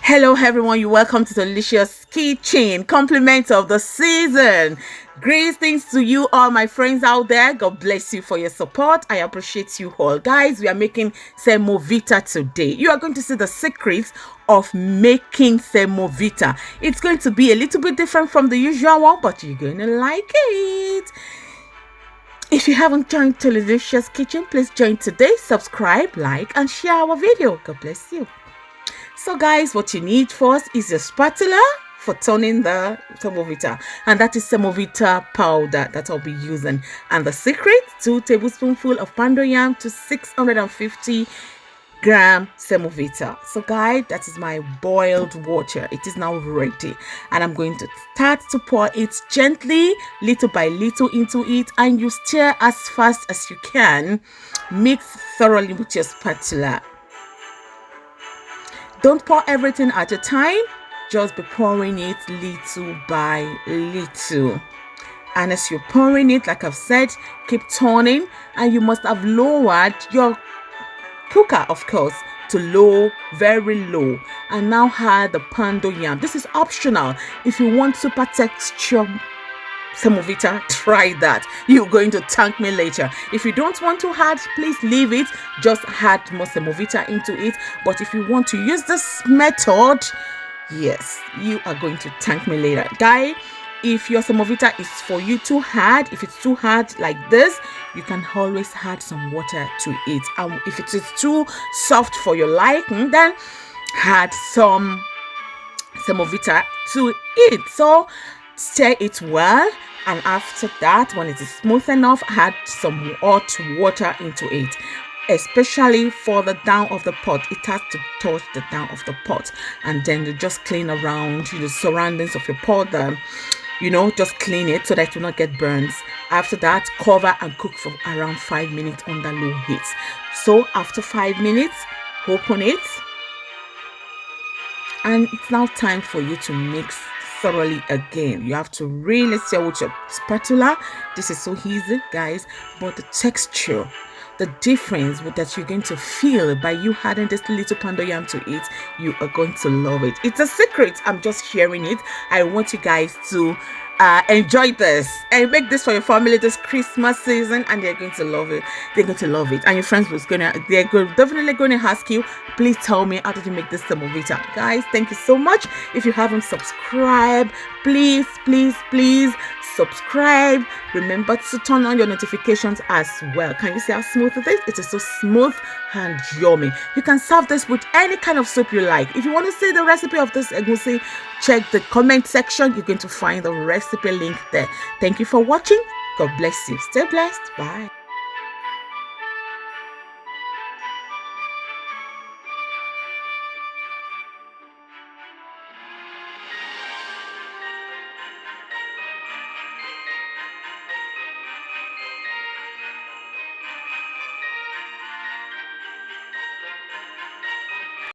Hello everyone, you welcome to Delicious Kitchen, compliments of the season. Greetings to you all my friends out there. God bless you for your support. I appreciate you all. Guys, we are making Semovita today. You are going to see the secrets of making Semovita. It's going to be a little bit different from the usual one, but you're going to like it. If you haven't joined Delicious Kitchen, please join today. Subscribe, like, and share our video. God bless you. So guys, what you need first is your spatula for turning the Semovita, and that is Semovita powder that I'll be using. And the secret, 2 tablespoonfuls of poundo yam to 650 gram Semovita. So guys, that is my boiled water. It is now ready, and I'm going to start to pour it gently, little by little into it, and you stir as fast as you can. Mix thoroughly with your spatula. Don't pour everything at a time, just be pouring it little by little. And as you're pouring it, like I've said, keep turning, and you must have lowered your cooker, of course, to low, very low. And now add the poundo yam. This is optional. If you want super texture Semovita, try that. You're going to thank me later. If you don't want to add, please leave it. Just add more Semovita into it. But if you want to use this method, yes, you are going to thank me later. Guys, if your Semovita is for you too hard, if it's too hard like this, you can always add some water to it. And if it is too soft for your liking, then add some Semovita to it. So stir it well, and after that, when it is smooth enough, add some hot water into it, especially for the down of the pot. It has to touch the down of the pot, and then you just clean around the surroundings of your pot. Just clean it so that it will not get burns. After that, cover and cook for around 5 minutes under low heat. So after 5 minutes, open it, and it's now time for you to mix thoroughly again. You have to really stir with your spatula. This is so easy, guys, but the texture, the difference that you're going to feel by you adding this little poundo yam to it, you are going to love it. It's a secret. I'm just sharing it. I want you guys to enjoy this and make this for your family this Christmas season, and they're going to love it. They're going to love it, and your friends they're definitely going to ask you, please tell me, how did you make this Semovita? Guys, thank you so much. If you haven't subscribed, please subscribe. Remember to turn on your notifications as well. Can you see how smooth it is? It is so smooth and yummy. You can serve this with any kind of soup you like. If you want to see the recipe of this egusi, check the comment section. You're going to find the recipe link there. Thank you for watching. God bless you. Stay blessed. Bye.